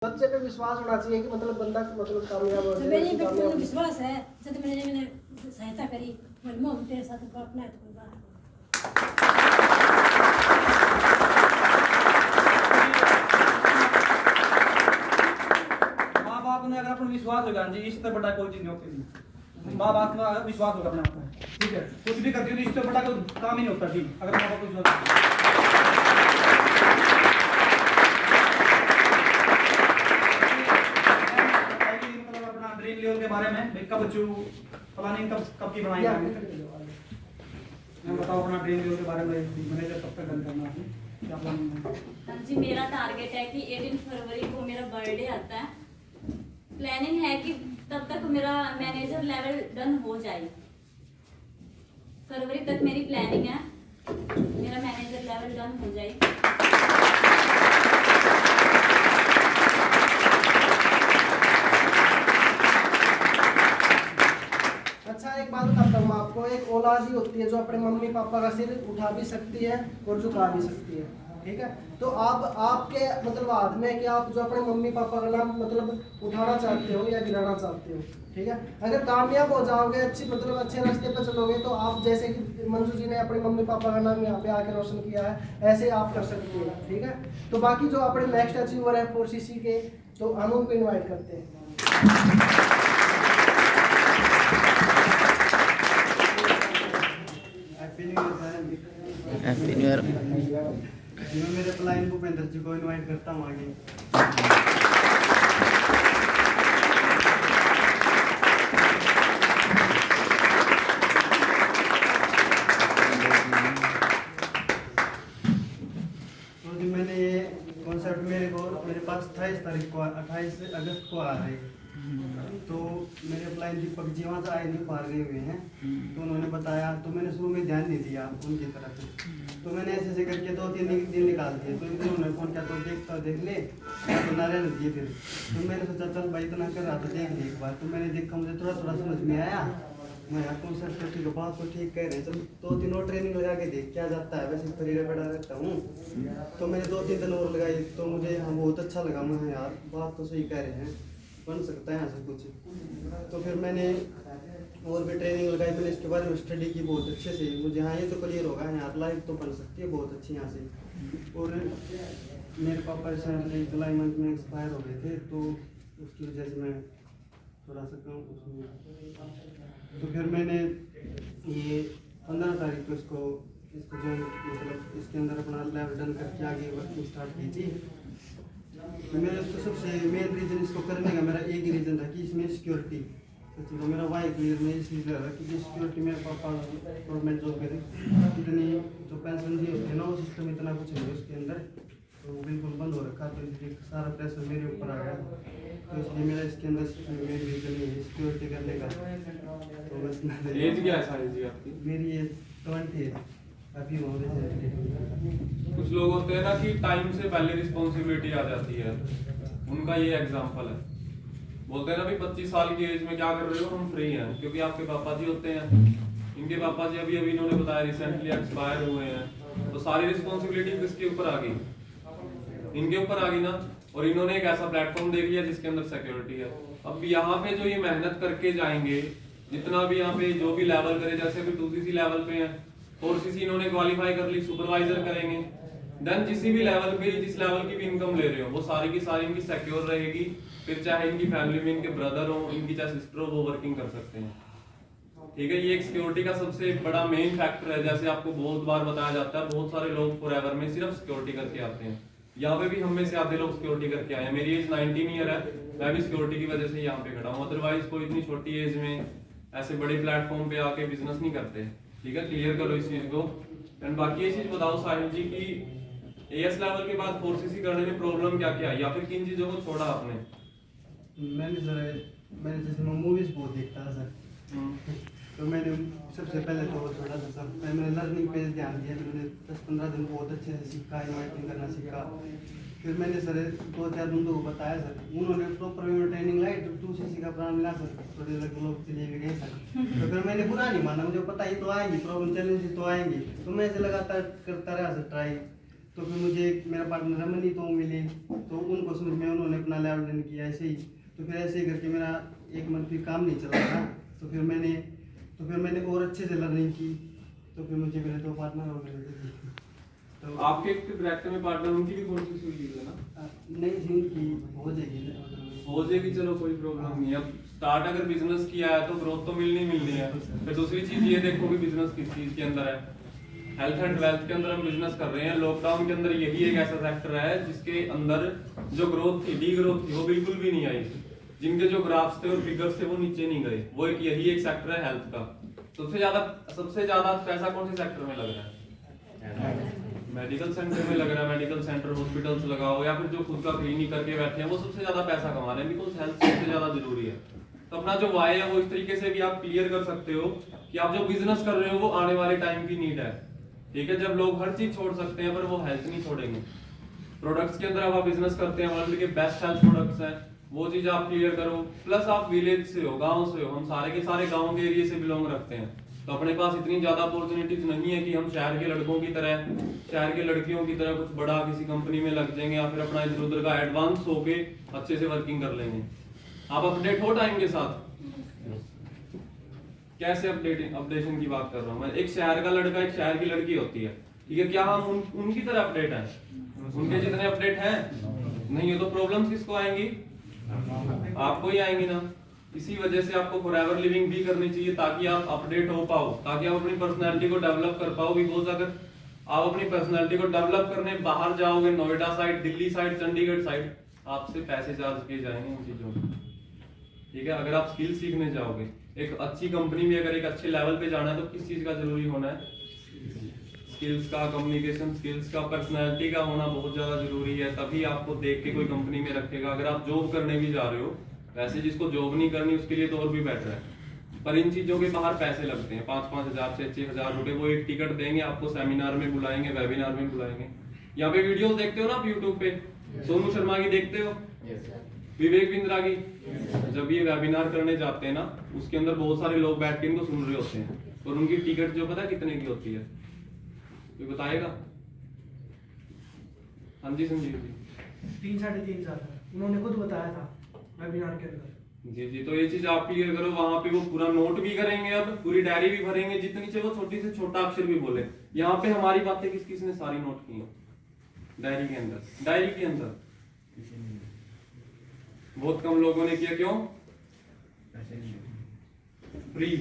बच्चे पे विश्वास होना चाहिए कि मतलब बंदा मतलब कामयाब हो जाए। मेरे पे पूर्ण विश्वास है, जब मैंने सहायता करी, मैं तेरे साथ अपना है तो कोई बात माँ बाप ने अगर अपन विश्वास होगा जी, इससे बड़ा कोई चीज नहीं होती। माँ बाप में अगर विश्वास होगा अपने आप में, ठीक है, कुछ भी करती हो तो इससे बड़ा कोई काम ही नहीं होता जी, अगर माँ बाप को विश्वास। ड्रीम लेवल के बारे में कब प्लानिंग कब की बनाई है, मैं बताओ अपना ड्रीम लेवल के बारे में, मैनेजर कब तक डन करना है, क्या प्लानिंग है? हाँ जी, मेरा टारगेट है कि 18 फरवरी को मेरा बर्थडे आता है। प्लानिंग है कि तब तक मेरा मैनेजर लेवल डन हो जाए। फरवरी तक मेरी प्लानिंग है मेरा मैनेजर लेवल डन हो जाए। अच्छा, एक बात बताता हूँ आपको, एक औलाद ही होती है जो अपने मम्मी पापा का सिर उठा भी सकती है और झुका भी सकती है, ठीक है। तो आप आपके मतलब हाथ में कि आप जो अपने मम्मी पापा का नाम मतलब उठाना चाहते हो या गिराना चाहते हो, ठीक है। अगर कामयाब हो जाओगे, अच्छी मतलब अच्छे रास्ते पर चलोगे, तो आप जैसे कि मंजू जी ने अपने मम्मी पापा का नाम यहाँ पे आके रोशन किया है, ऐसे आप कर सकते हो, ठीक है। तो बाकी जो अपने नेक्स्ट अचीवर है 4cc के, तो हम उनको इन्वाइट करते हैं। Happy new year. मैं मेरे प्लाइन भूपेंद्र जी को इनवाइट करता हूँ आगे। तो जी मैंने ये कॉन्सेप्ट मेरे पास 28 अगस्त को आ रहा है। तो मेरे प्लाइन दीपक जी वहाँ से आए नहीं, बाहर गए हुए हैं, तो उन्होंने बताया, तो मैंने शुरू में ध्यान नहीं दिया उनकी तरफ। तो मैंने ऐसे करके 2-3 दिन निकाल दिए। तो उन्होंने फोन किया, तो देख ले, तो नारायण दिए फिर। तो मैंने सोचा चल भाई इतना कर रहा तो देख ले एक बार। तो मैंने देखा, मुझे थोड़ा समझ में आया। मैं यहाँ कॉन्सेप्ट तो ठीक है, बात तो ठीक कह रहे हैं, चल 2-3 और ट्रेनिंग लगा के देख क्या जाता है। वैसे फ्री पड़ा रहता हूँ, तो मैंने 2-3 दिन और लगाई, तो मुझे यहाँ बहुत अच्छा लगा। मैं यार बात तो सही कह रहे हैं, बन सकता है यहाँ से कुछ। तो फिर मैंने और भी ट्रेनिंग लगाई, मैंने इसके बारे में स्टडी की बहुत अच्छे से। मुझे हाँ ये तो क्लियर होगा, यहाँ लाइफ तो बन सकती है बहुत अच्छी यहाँ से। और मेरे पापा रिसेंटली जुलाई मंथ में एक्सपायर हो गए थे, तो उसकी वजह से मैं थोड़ा सा कम उसमें। तो फिर मैंने ये 15 तारीख को इसको जो मतलब इसके अंदर अपना लेवल डन करके आगे वर्किंग स्टार्ट की थी। मेरा तो सबसे मेन रीज़न इसको करने का मेरा एक ही रीज़न था कि इसमें सिक्योरिटी, तो मेरा वाई क्लियर में इसलिए रहा कि सिक्योरिटी मेरे पापा गवर्नमेंट जॉब करे, इतनी जो पेंशन दी होती है ना, वो सिस्टम इतना कुछ नहीं है उसके अंदर, तो वो बिल्कुल बंद हो रखा। तो इसलिए सारा प्रेशर मेरे ऊपर आ गया, तो इसलिए मेरा इसके अंदर मेरी रीज़न नहीं है सिक्योरिटी करने का। तो बस एज क्या है सारी जी आपकी? मेरी एज 20 है अभी हो रही। कुछ लोग होते हैं ना कि टाइम से पहले रिस्पॉन्सिबिलिटी आ जाती है, उनका ये एग्जांपल है। बोलते हैं ना भाई 25 साल की एज में क्या कर रहे हो, हम फ्री हैं, क्योंकि आपके पापा जी होते हैं, इनके पापा जी अभी इन्होंने बताया रिसेंटली एक्सपायर हुए हैं, तो सारी रिस्पॉन्सिबिलिटी किसके ऊपर आ गई? इनके ऊपर आ गई ना। और इन्होंने एक ऐसा प्लेटफॉर्म दे दिया जिसके अंदर सिक्योरिटी है। अब यहाँ पे जो ये मेहनत करके जाएंगे, जितना भी यहाँ पे जो भी लेवल करे, जैसे अभी 2cc लेवल पे है, 4cc इन्होंने क्वालिफाई कर ली, सुपरवाइजर करेंगे, देन किसी भी लेवल पे जिस लेवल की भी इनकम ले रहे हो वो सारी की सारी इनकी सिक्योर रहेगी। फिर चाहे इनकी फैमिली में इनके ब्रदर हो, इनकी चाहे सिस्टर हो, वो वर्किंग कर सकते हैं। ठीक है, ये एक सिक्योरिटी का सबसे बड़ा मेन फैक्टर है। जैसे आपको बहुत बार बताया जाता है, बहुत सारे लोग फॉरएवर में सिर्फ सिक्योरिटी करके आते हैं। यहाँ पे भी हम में से आधे लोग सिक्योरिटी करके आए हैं। मेरी एज 19 ईयर है, मैं भी सिक्योरिटी की वजह से यहाँ पे खड़ा हूँ। अदरवाइज कोई इतनी छोटी एज में ऐसे बड़े प्लेटफॉर्म पे आके बिजनेस नहीं करते। ठीक है, क्लियर करो इस चीज को। एंड बाकी ये चीज बताओ साहिल जी की एएस लेवल के बाद 4cc करने में प्रॉब्लम क्या क्या है, या फिर किन चीजों को छोड़ा आपने? मैंने जैसे मूवीज बहुत देखता था सर, तो मैंने सबसे पहले तो वो छोड़ा था सर। मैंने लर्निंग पे ध्यान दिया, मैंने 10-15 दिन बहुत अच्छे से सीखा, इन्वाइटिंग करना सीखा। फिर मैंने सर 2-4 बंदों को बताया सर, उन्होंने प्रॉपर ट्रेनिंग लाई, तो 2cc का प्लान मिला सर, थोड़े लोग चले भी गए सर। तो फिर मैंने बुरा नहीं माना, मुझे पता ही तो आएंगी प्रॉब्लम, चैलेंज तो आएंगी, तो मैं ऐसे लगातार करता रहा सर ट्राई। तो फिर मुझे मेरा पार्टनर रमनी तो मिली, तो उनको समझ में उन्होंने अपना लेवल डन किया ऐसे ही। तो फिर ऐसे ही करके मेरा 1 मंथ भी काम नहीं चला था, तो फिर मैंने और अच्छे से लर्निंग की, तो फिर मुझे मेरे 2 पार्टनर हो गए थे। तो आपके डायरेक्टर में पार्टनर उनकी भी थोड़ी सी हुई है ना? नहीं जी, उनकी हो जाएगी, चलो कोई प्रॉब्लम नहीं। अब स्टार्ट अगर बिजनेस किया है तो ग्रोथ तो मिलनी है। फिर दूसरी चीज ये देखो कि बिजनेस किस चीज के अंदर है। हेल्थ एंड वेल्थ के अंदर हम बिजनेस कर रहे हैं। लॉकडाउन के अंदर यही एक ऐसा सेक्टर है जिसके अंदर जो ग्रोथ थी, डी ग्रोथ थी, वो बिल्कुल भी नहीं आई। जिनके जो ग्राफ्स थे और फिगर्स थे वो नीचे नहीं गए। वो यही एक सेक्टर है हेल्थ का। सबसे ज्यादा पैसा कौन से सेक्टर में लग रहा है? मेडिकल सेंटर में लग रहा है। मेडिकल सेंटर, हॉस्पिटल्स लगाओ, या फिर जो खुद का क्लिनिक करके बैठे हैं वो सबसे ज्यादा पैसा कमा रहे हैं, बिकॉज हेल्थ सबसे ज्यादा जरूरी है। तो अपना जो वाई है वो इस तरीके से भी आप क्लियर कर सकते हो कि आप जो बिजनेस कर रहे हो वो आने वाले टाइम की नीड है। ठीक है, जब लोग हर चीज छोड़ सकते हैं पर वो हेल्थ नहीं छोड़ेंगे। प्रोडक्ट्स के अंदर आप बिजनेस करते हैं, वर्ल्ड के बेस्ट हेल्थ प्रोडक्ट्स हैं, वो चीज आप क्लियर करो। प्लस आप विलेज से हो, गांव से हो, हम सारे के सारे गांव के एरिया से बिलोंग रखते हैं, तो अपने पास इतनी ज्यादा अपॉर्चुनिटीज नहीं है कि हम शहर के लड़कों की तरह, शहर के लड़कियों की तरह कुछ बड़ा किसी कंपनी में लग जाएंगे या फिर अपना इधर उधर का एडवांस होके अच्छे से वर्किंग कर लेंगे। आप अपडेट हो टाइम के साथ। कैसे अपडेशन की बात कर रहा हूँ मैं। एक शहर का लड़का, एक शहर की लड़की होती है, ठीक है, क्या हम उनकी तरह अपडेट हैं? उनके जितने अपडेट हैं नहीं है, तो प्रॉब्लम्स किसको आएंगी? आपको ही आएंगी ना। इसी वजह से आपको फॉरएवर लिविंग भी करनी चाहिए ताकि आप अपडेट हो पाओ, ताकि आप अपनी पर्सनैलिटी को डेवलप कर पाओ। बिकॉज अगर आप अपनी पर्सनैलिटी को डेवलप करने बाहर जाओगे, Noida side, Delhi side, Chandigarh side, आपसे पैसे चार्ज किए जाएंगे उन चीजों में। ठीक है, अगर आप स्किल सीखने जाओगे, एक अच्छी कंपनी में अगर एक अच्छे लेवल पे जाना है तो किस चीज का जरूरी होना है? स्किल्स का, कम्युनिकेशन स्किल्स का, पर्सनैलिटी का होना बहुत ज्यादा जरूरी है। तभी आपको देख के कोई कंपनी में रखेगा। अगर आप जॉब करने भी जा रहे हो, वैसे जिसको जॉब नहीं करनी उसके लिए तो और भी बेटर है, पर इन चीजों के बाहर पैसे लगते हैं 5-5 हजार, 6-6 हजार रुपए। वो एक टिकट देंगे आपको, सेमिनार में बुलाएंगे, वेबिनार में बुलाएंगे। यहाँ पे वीडियोस देखते हो ना आप यूट्यूब पे, सोनू शर्मा की देखते हो, विवेक बिंद्रा की। जब ये वेबिनार करने जाते हैं ना, उसके अंदर बहुत सारे लोग बैठ के इनको सुन रहे होते हैं, और उनकी टिकट जो पता है कितने की होती है? कोई बताएगा? हाँ जी संजीव जी। 3-3.5 हजार उन्होंने खुद बताया था वेबिनार के अंदर। जी, तो ये चीज आप क्लियर करो। वहां पे वो पूरा नोट भी करेंगे, अब पूरी डायरी भी भरेंगे, जितनी चाहिए वो छोटी से छोटा अक्षर भी बोले। यहाँ पे हमारी बातें किस किस ने सारी नोट की हैं डायरी के अंदर? डायरी के अंदर बहुत कम लोगों ने किया। क्यों? फ्री,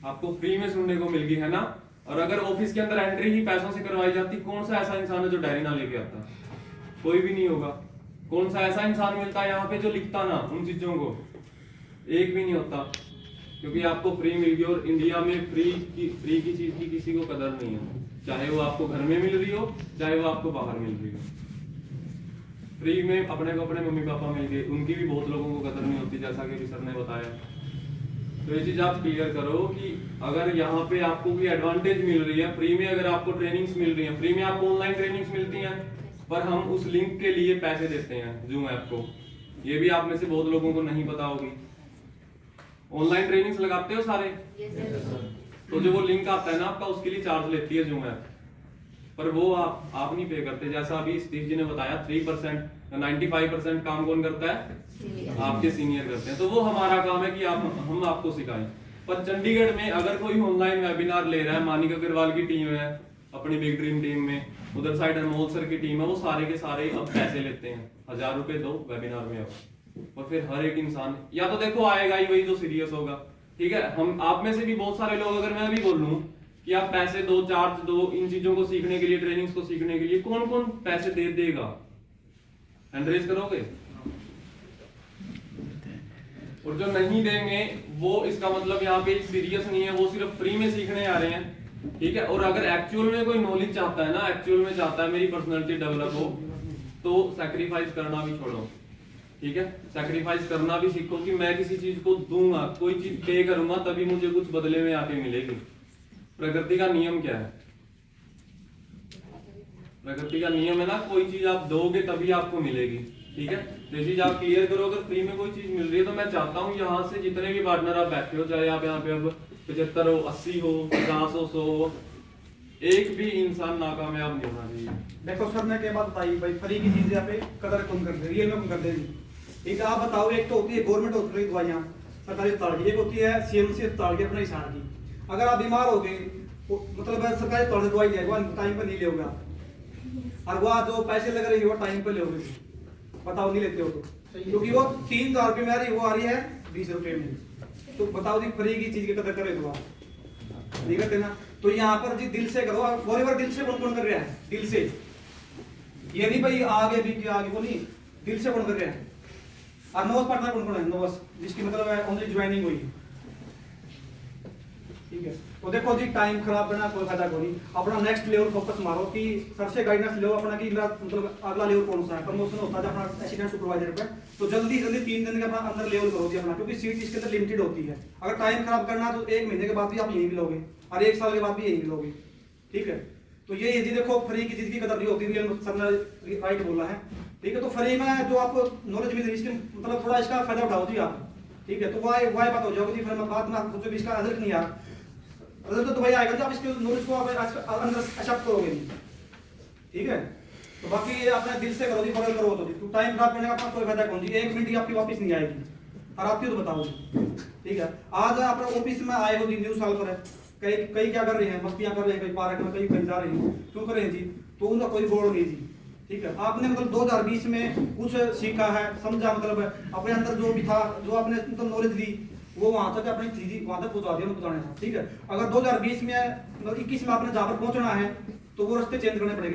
आपको फ्री में सुनने को मिल गई है ना। और अगर ऑफिस के अंदर एंट्री ही पैसों से करवाई जाती, कौन सा ऐसा इंसान है जो डायरी ना लेके आता? कोई भी नहीं होगा। कौन सा ऐसा इंसान मिलता है यहाँ पे जो लिखता ना उन चीजों को? एक भी नहीं होता, क्योंकि आपको फ्री मिल गई। और इंडिया में फ्री की चीज की किसी को कदर नहीं है, चाहे वो आपको घर में मिल रही हो, चाहे वो आपको बाहर मिल रही हो। फ्री में अपने को अपने मम्मी पापा मिल गए, उनकी भी बहुत लोगों को कदर नहीं होती, जैसा कि सर ने बताया। तो ये चीज आप क्लियर करो कि अगर यहाँ पे आपको कोई एडवांटेज मिल रही है, फ्री में अगर आपको ट्रेनिंग्स मिल रही है, फ्री में आपको ऑनलाइन ट्रेनिंग्स मिलती हैं, पर हम उस लिंक के लिए पैसे देते हैं जूम ऐप को। ये भी आप में से बहुत लोगों को नहीं पता होगी। ऑनलाइन ट्रेनिंग्स लगाते हो सारे? तो जो वो लिंक आता है ना आपका, उसके लिए चार्ज लेती है जूम ऐप, पर वो आप नहीं पे करते। जैसा अभी सतीश जी ने बताया, 3%, 95% काम कौन करता है? आपके सीनियर करते हैं। तो वो हमारा काम है कि हम आपको सिखाएं। पर चंडीगढ़ में अगर कोई ऑनलाइन वेबिनार ले रहा है, मानिक अग्रवाल की टीम है अपनी बिग ड्रीम टीम में, उधर साइड अनमोल सर की टीम है, वो सारे के सारे अब पैसे लेते हैं, 1000 रुपए दो वेबिनार में अब। और फिर हर एक इंसान या तो देखो आएगा ही वही जो सीरियस होगा। ठीक है, हम आप में से भी बहुत सारे लोग, अगर मैं भी बोल लूं कि आप पैसे दो, चार्ज दो इन चीजों को सीखने के लिए, ट्रेनिंग्स को सीखने के लिए, कौन कौन पैसे दे देगा? हैंड रेज करोगे? और जो नहीं देंगे वो, इसका मतलब यहाँ पे सीरियस नहीं है, वो सिर्फ फ्री में सीखने आ रहे हैं। ठीक है, और अगर एक्चुअल में कोई नॉलेज चाहता है ना, एक्चुअल में चाहता है मेरी पर्सनालिटी डेवलप हो, तो सैक्रिफाइस करना भी छोड़ो। ठीक है, सैक्रिफाइस करना भी सीखो कि मैं किसी चीज को दूंगा, कोई चीज पे करूंगा तभी मुझे कुछ बदले में आके मिलेगी। प्रकृति का नियम क्या है? प्रकृति का नियम है ना, कोई चीज आप दोगे तभी आपको मिलेगी। ठीक है, तो ये चीज आप क्लियर करो। अगर फ्री में कोई चीज मिल रही है तो मैं चाहता हूँ यहाँ से जितने भी पार्टनर आप बैठे हो, चाहे आप यहाँ पे अब 75 हो, 80 हो, 50 हो, 100 हो, एक भी इंसान नाकामयाब नहीं होना चाहिए। देखो सर ने क्या बात बताई भाई, फ्री की चीजें यहाँ पे कदर कम कर दे, रियल में कम कर देगी। ठीक है, आप बताओ, एक तो होती है गवर्नमेंट हॉस्पिटल की दवाइयाँ सरकारी अस्पताल की, एक होती है CMC अस्पताल की अपने हिसाब की। अगर आप बीमार हो गए मतलब सरकारी अस्पताल से दवाई लेगा टाइम पर नहीं लेगा, और वह जो पैसे लग रहे हैं वो टाइम पर लोगे, बताओ नहीं लेते हो तो, क्योंकि वो 3000 रुपये में आ रही, वो आ रही है 20 रुपये में। तो बताओ जी फ्री की चीज की कदर करे तो आप नहीं करते ना। तो यहाँ पर जी दिल से करो, फॉरएवर दिल से कौन कौन कर रहा है, दिल से, ये नहीं भाई आगे भी आगे, वो नहीं, दिल से कौन कर रहा है। और नोस पार्टनर कौन कौन है, नोस जिसकी मतलब है ओनली ज्वाइनिंग हुई, ठीक है। तो देखो जी टाइम खराब करना कोई फायदा कोई नहीं, अपना नेक्स्ट लेवल फोकस मारो कि सर से गाइडेंस लो अपना कि मेरा मतलब अगला लेवल कौन सा है। प्रमोशन होता है अपना असिस्टेंट सुपरवाइजर पे, तो जल्दी जल्दी 3 दिन के अपना अंदर लेवल करो जी अपना, क्योंकि सीट इसके अंदर लिमिटेड होती है। अगर टाइम खराब करना तो 1 महीने के बाद भी आप यहीं मिलोगे और 1 साल के बाद भी यहीं मिलोगे, ठीक है। तो ये जी देखो फ्री की चीज की कदर नहीं होती, रियल सर ने राइट बोला है, ठीक है। तो फ्री में जो आपको नॉलेज मिल रही है इसके मतलब थोड़ा इसका फायदा उठाओ जी आप, ठीक है। तो वाई बात हो जाओगे जी, फिर मैं बात में आपको सोचो इसका रिजल्ट नहीं आया, रिजल्ट तो भाई आएगा जब आप इसके नॉलेज को आप अंदर एक्सेप्ट करोगे नहीं, ठीक है। तो बाकी ये अपने दिल से करो जी, फॉलो करो तो जी, तो टाइम खराब करने का अपना कोई फायदा कौन जी, 1 मिनट की आपकी वापस नहीं आएगी, और आती हो तो बताओ जी, ठीक है। आज आप ऑफिस में आए हो जी, न्यू साल पर है, कई क्या कर रहे हैं, मस्तियां कर रहे हैं, कई पार्क में, कहीं जा रहे हैं, क्यों कर रहे हैं जी, तो उनका कोई बोर्ड नहीं जी, ठीक है। आपने मतलब 2020 में कुछ सीखा है, समझा, मतलब अपने अंदर जो भी था, जो आपने मतलब नॉलेज दी वो वहां तक अपनी चीज वहां तक पहुंचा दिया पहुंचाने था, ठीक है। अगर 2020 में मतलब 21 में आपने जहाँ पर पहुंचना है तो वो रास्ते चेंज करने पड़ेंगे।